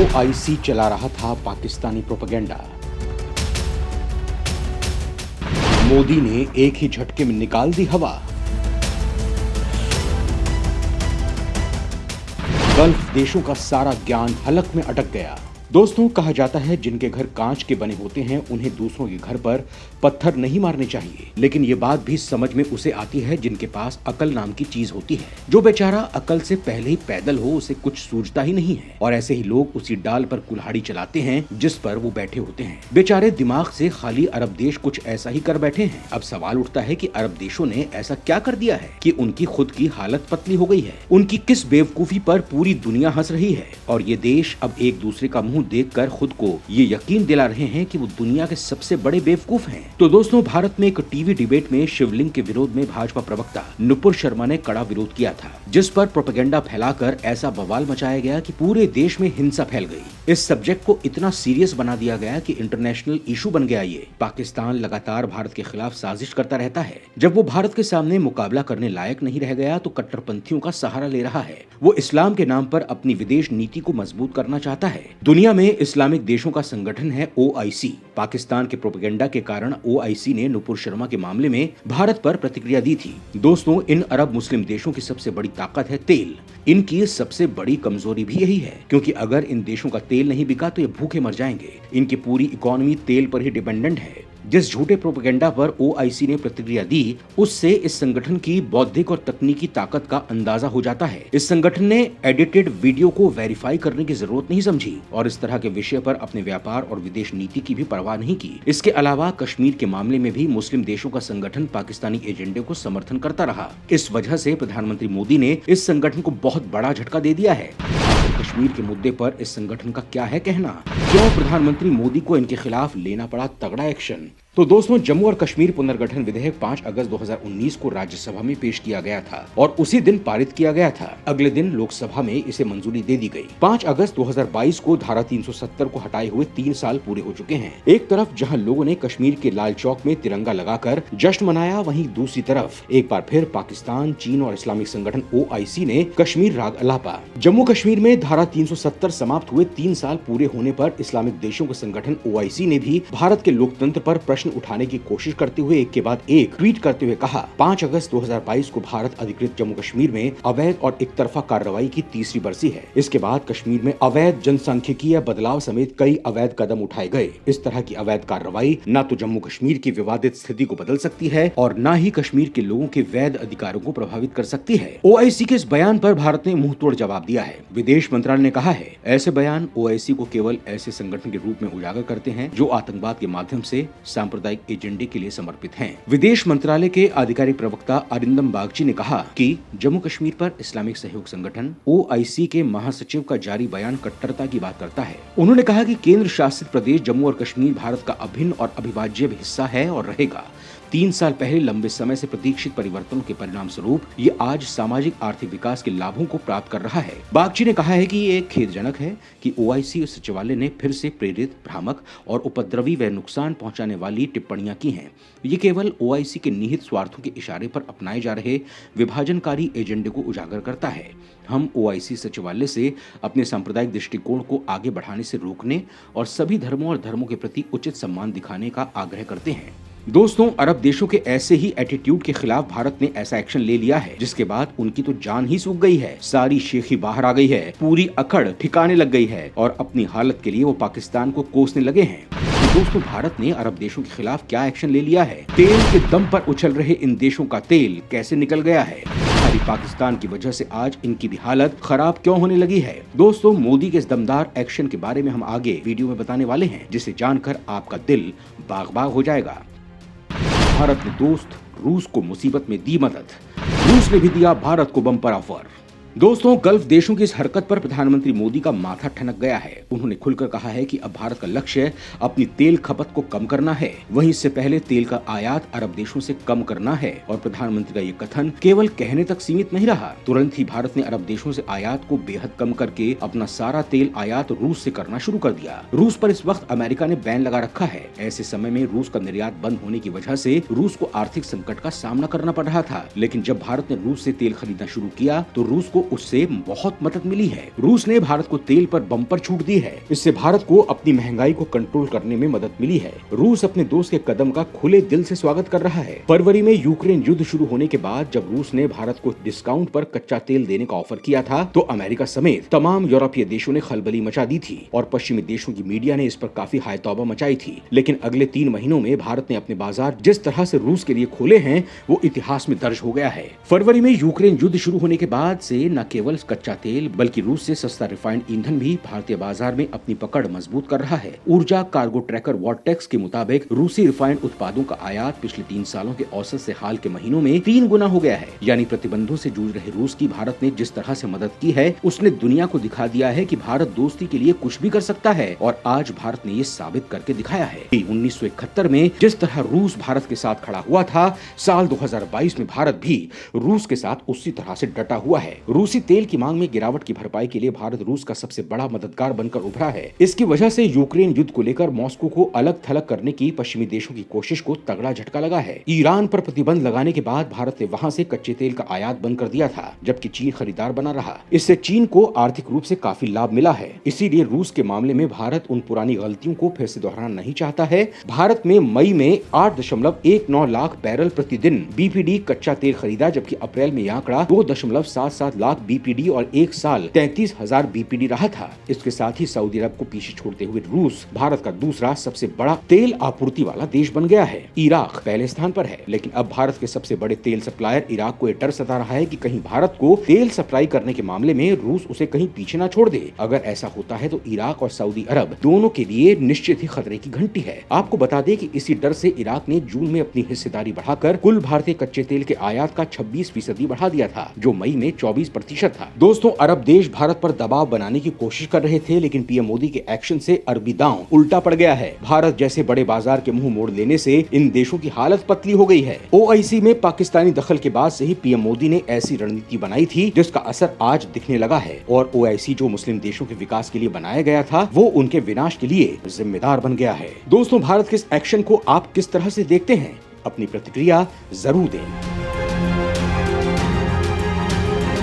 OIC चला रहा था पाकिस्तानी प्रोपेगेंडा। मोदी ने एक ही झटके में निकाल दी हवा। गल्फ देशों का सारा ज्ञान हलक में अटक गया। दोस्तों, कहा जाता है जिनके घर कांच के बने होते हैं उन्हें दूसरों के घर पर पत्थर नहीं मारने चाहिए, लेकिन ये बात भी समझ में उसे आती है जिनके पास अकल नाम की चीज होती है। जो बेचारा अकल से पहले ही पैदल हो, उसे कुछ सूझता ही नहीं है और ऐसे ही लोग उसी डाल पर कुल्हाड़ी चलाते हैं जिस पर वो बैठे होते हैं। बेचारे दिमाग से खाली अरब देश कुछ ऐसा ही कर बैठे हैं। अब सवाल उठता है कि अरब देशों ने ऐसा क्या कर दिया है कि उनकी खुद की हालत पतली हो गई है। उनकी किस बेवकूफी पर पूरी दुनिया हंस रही है और ये देश अब एक दूसरे का मुंह देखकर खुद को ये यकीन दिला रहे हैं कि वो दुनिया के सबसे बड़े बेवकूफ हैं। तो दोस्तों, भारत में एक टीवी डिबेट में शिवलिंग के विरोध में भाजपा प्रवक्ता नुपुर शर्मा ने कड़ा विरोध किया था, जिस पर प्रोपेगेंडा फैलाकर ऐसा बवाल मचाया गया कि पूरे देश में हिंसा फैल गई। इस सब्जेक्ट को इतना सीरियस बना दिया गया कि इंटरनेशनल इशू बन गया। ये पाकिस्तान लगातार भारत के खिलाफ साजिश करता रहता है। जब वो भारत के सामने मुकाबला करने लायक नहीं रह गया तो कट्टरपंथियों का सहारा ले रहा है। वो इस्लाम के नाम पर अपनी विदेश नीति को मजबूत करना चाहता है। दुनिया में इस्लामिक देशों का संगठन है ओआईसी। पाकिस्तान के प्रोपेगेंडा के कारण ओआईसी ने नुपुर शर्मा के मामले में भारत पर प्रतिक्रिया दी थी। दोस्तों, इन अरब मुस्लिम देशों की सबसे बड़ी ताकत है तेल। इनकी सबसे बड़ी कमजोरी भी यही है, क्योंकि अगर इन देशों का तेल नहीं बिका तो ये भूखे मर जाएंगे। इनकी पूरी इकोनॉमी तेल पर ही डिपेंडेंट है। जिस झूठे प्रोपेगेंडा पर ओआईसी ने प्रतिक्रिया दी, उससे इस संगठन की बौद्धिक और तकनीकी ताकत का अंदाजा हो जाता है। इस संगठन ने एडिटेड वीडियो को वेरीफाई करने की जरूरत नहीं समझी और इस तरह के विषय पर अपने व्यापार और विदेश नीति की भी परवाह नहीं की। इसके अलावा कश्मीर के मामले में भी मुस्लिम देशों का संगठन पाकिस्तानी एजेंडे को समर्थन करता रहा। इस वजह से प्रधानमंत्री मोदी ने इस संगठन को बहुत बड़ा झटका दे दिया है। कश्मीर के मुद्दे पर इस संगठन का क्या है कहना? क्यों प्रधानमंत्री मोदी को इनके खिलाफ लेना पड़ा तगड़ा एक्शन? तो दोस्तों, जम्मू और कश्मीर पुनर्गठन विधेयक 5 अगस्त 2019 को राज्यसभा में पेश किया गया था और उसी दिन पारित किया गया था। अगले दिन लोकसभा में इसे मंजूरी दे दी गई। 5 अगस्त 2022 को धारा 370 को हटाए हुए 3 साल पूरे हो चुके हैं। एक तरफ जहां लोगों ने कश्मीर के लाल चौक में तिरंगा लगाकर जश्न मनाया, वहीं दूसरी तरफ एक बार फिर पाकिस्तान, चीन और इस्लामिक संगठन ओआईसी ने कश्मीर राग अलापा। जम्मू कश्मीर में धारा 370 समाप्त हुए 3 साल पूरे होने पर इस्लामिक देशों के संगठन ओआईसी ने भी भारत के लोकतंत्र पर प्रश्न उठाने की कोशिश करते हुए एक के बाद एक ट्वीट करते हुए कहा, 5 अगस्त 2022 को भारत अधिकृत जम्मू कश्मीर में अवैध और एक तरफा कार्रवाई की तीसरी बरसी है। इसके बाद कश्मीर में अवैध जनसांख्यिकीय बदलाव समेत कई अवैध कदम उठाए गए। इस तरह की अवैध कार्रवाई न तो जम्मू कश्मीर की विवादित स्थिति को बदल सकती है और न ही कश्मीर के लोगों के वैध अधिकारों को प्रभावित कर सकती है। ओआईसी के इस बयान पर भारत ने मुंहतोड़ जवाब दिया है। विदेश मंत्रालय ने कहा है, ऐसे बयान ओआईसी को केवल ऐसे संगठन के रूप में उजागर करते हैं जो आतंकवाद के माध्यम से सांप्रदायिक एजेंडे के लिए समर्पित हैं। विदेश मंत्रालय के आधिकारिक प्रवक्ता अरिंदम बागची ने कहा कि जम्मू कश्मीर पर इस्लामिक सहयोग संगठन ओआईसी के महासचिव का जारी बयान कट्टरता की बात करता है। उन्होंने कहा कि केंद्र शासित प्रदेश जम्मू और कश्मीर भारत का अभिन्न और अविभाज्य हिस्सा है और रहेगा। 3 साल पहले लंबे समय से प्रतीक्षित परिवर्तनों के परिणाम स्वरूप ये आज सामाजिक आर्थिक विकास के लाभों को प्राप्त कर रहा है। बागची ने कहा है कि ये खेदजनक है कि ओआईसी सचिवालय ने फिर से प्रेरित, भ्रामक और उपद्रवी व नुकसान पहुंचाने वाली टिप्पणियां की हैं। ये केवल ओआईसी के निहित स्वार्थों के इशारे पर अपनाए जा रहे विभाजनकारी एजेंडे को उजागर करता है। हम ओआईसी सचिवालय से अपने सांप्रदायिक दृष्टिकोण को आगे बढ़ाने से रोकने और सभी धर्मों और धर्मों के प्रति उचित सम्मान दिखाने का आग्रह करते हैं। दोस्तों, अरब देशों के ऐसे ही एटीट्यूड के खिलाफ भारत ने ऐसा एक्शन ले लिया है जिसके बाद उनकी तो जान ही सूख गई है। सारी शेखी बाहर आ गई है, पूरी अकड़ ठिकाने लग गई है और अपनी हालत के लिए वो पाकिस्तान को कोसने लगे हैं। तो दोस्तों, भारत ने अरब देशों के खिलाफ क्या एक्शन ले लिया है? तेल के दम पर उछल रहे इन देशों का तेल कैसे निकल गया है? पाकिस्तान की वजह से आज इनकी भी हालत खराब क्यों होने लगी है? दोस्तों, मोदी के इस दमदार एक्शन के बारे में हम आगे वीडियो में बताने वाले हैं, जिसे जानकर आपका दिल बाग बाग हो जाएगा। भारत ने दोस्त रूस को मुसीबत में दी मदद। रूस ने भी दिया भारत को बम्पर ऑफर। दोस्तों, गल्फ देशों की इस हरकत पर प्रधानमंत्री मोदी का माथा ठनक गया है। उन्होंने खुलकर कहा है कि अब भारत का लक्ष्य अपनी तेल खपत को कम करना है। वहीं इससे पहले तेल का आयात अरब देशों से कम करना है और प्रधानमंत्री का ये कथन केवल कहने तक सीमित नहीं रहा। तुरंत ही भारत ने अरब देशों से आयात को बेहद कम करके अपना सारा तेल आयात रूस से करना शुरू कर दिया। रूस पर इस वक्त अमेरिका ने बैन लगा रखा है। ऐसे समय में रूस का निर्यात बंद होने की वजह से रूस को आर्थिक संकट का सामना करना पड़ रहा था। लेकिन जब भारत ने रूस से तेल खरीदना शुरू किया तो रूस को उससे बहुत मदद मिली है। रूस ने भारत को तेल पर बम्पर छूट दी है। इससे भारत को अपनी महंगाई को कंट्रोल करने में मदद मिली है। रूस अपने दोस्त के कदम का खुले दिल से स्वागत कर रहा है। फरवरी में यूक्रेन युद्ध शुरू होने के बाद जब रूस ने भारत को डिस्काउंट पर कच्चा तेल देने का ऑफर किया था तो अमेरिका समेत तमाम यूरोपीय देशों ने खलबली मचा दी थी और पश्चिमी देशों की मीडिया ने इस पर काफी हाय तौबा मचाई थी। लेकिन अगले 3 महीनों में भारत ने अपने बाजार जिस तरह से रूस के लिए खोले हैं वो इतिहास में दर्ज हो गया है। फरवरी में यूक्रेन युद्ध शुरू होने के बाद से न केवल कच्चा तेल बल्कि रूस से सस्ता रिफाइंड ईंधन भी भारतीय बाजार में अपनी पकड़ मजबूत कर रहा है। ऊर्जा कार्गो ट्रैकर वॉरटेक्स के मुताबिक रूसी रिफाइंड उत्पादों का आयात पिछले 3 सालों के औसत से हाल के महीनों में 3 गुना हो गया है। यानी प्रतिबंधों से जूझ रहे रूस की भारत ने जिस तरह से मदद की है उसने दुनिया को दिखा दिया है कि भारत दोस्ती के लिए कुछ भी कर सकता है और आज भारत ने ये साबित करके दिखाया है। 1971 में जिस तरह रूस भारत के साथ खड़ा हुआ था, साल 2022 में भारत भी रूस के साथ उसी तरह से डटा हुआ है। रूसी तेल की मांग में गिरावट की भरपाई के लिए भारत रूस का सबसे बड़ा मददगार बनकर उभरा है। इसकी वजह से यूक्रेन युद्ध को लेकर मॉस्को को अलग थलग करने की पश्चिमी देशों की कोशिश को तगड़ा झटका लगा है। ईरान पर प्रतिबंध लगाने के बाद भारत ने वहां से कच्चे तेल का आयात बंद कर दिया था, जबकि चीन खरीदार बना रहा। इससे चीन को आर्थिक रूप से काफी लाभ मिला है। इसीलिए रूस के मामले में भारत उन पुरानी गलतियों को फिर से दोहराना नहीं चाहता है। भारत में मई में 8.19 लाख बैरल प्रतिदिन बीपीडी कच्चा तेल खरीदा, जबकि अप्रैल में यह आंकड़ा 2.77 लाख बीपीडी और एक साल 33,000 बीपीडी रहा था। इसके साथ ही सऊदी अरब को पीछे छोड़ते हुए रूस भारत का दूसरा सबसे बड़ा तेल आपूर्ति वाला देश बन गया है। इराक पहले स्थान पर है, लेकिन अब भारत के सबसे बड़े तेल सप्लायर इराक को यह डर सता रहा है कि कहीं भारत को तेल सप्लाई करने के मामले में रूस उसे कहीं पीछे न छोड़ दे। अगर ऐसा होता है तो इराक और सऊदी अरब दोनों के लिए निश्चित ही खतरे की घंटी है। आपको बता दें कि इसी डर से इराक ने जून में अपनी हिस्सेदारी बढ़ाकर कुल भारतीय कच्चे तेल के आयात का 26% बढ़ा दिया था, जो मई में 24% था। दोस्तों, अरब देश भारत पर दबाव बनाने की कोशिश कर रहे थे, लेकिन पीएम मोदी के एक्शन से अरबी दांव उल्टा पड़ गया है। भारत जैसे बड़े बाजार के मुंह मोड़ लेने से इन देशों की हालत पतली हो गई है। ओआईसी में पाकिस्तानी दखल के बाद से ही पीएम मोदी ने ऐसी रणनीति बनाई थी जिसका असर आज दिखने लगा है और ओआईसी जो मुस्लिम देशों के विकास के लिए बनाया गया था वो उनके विनाश के लिए जिम्मेदार बन गया है। दोस्तों, भारत के इस एक्शन को आप किस तरह से देखते हैं? अपनी प्रतिक्रिया जरूर दें।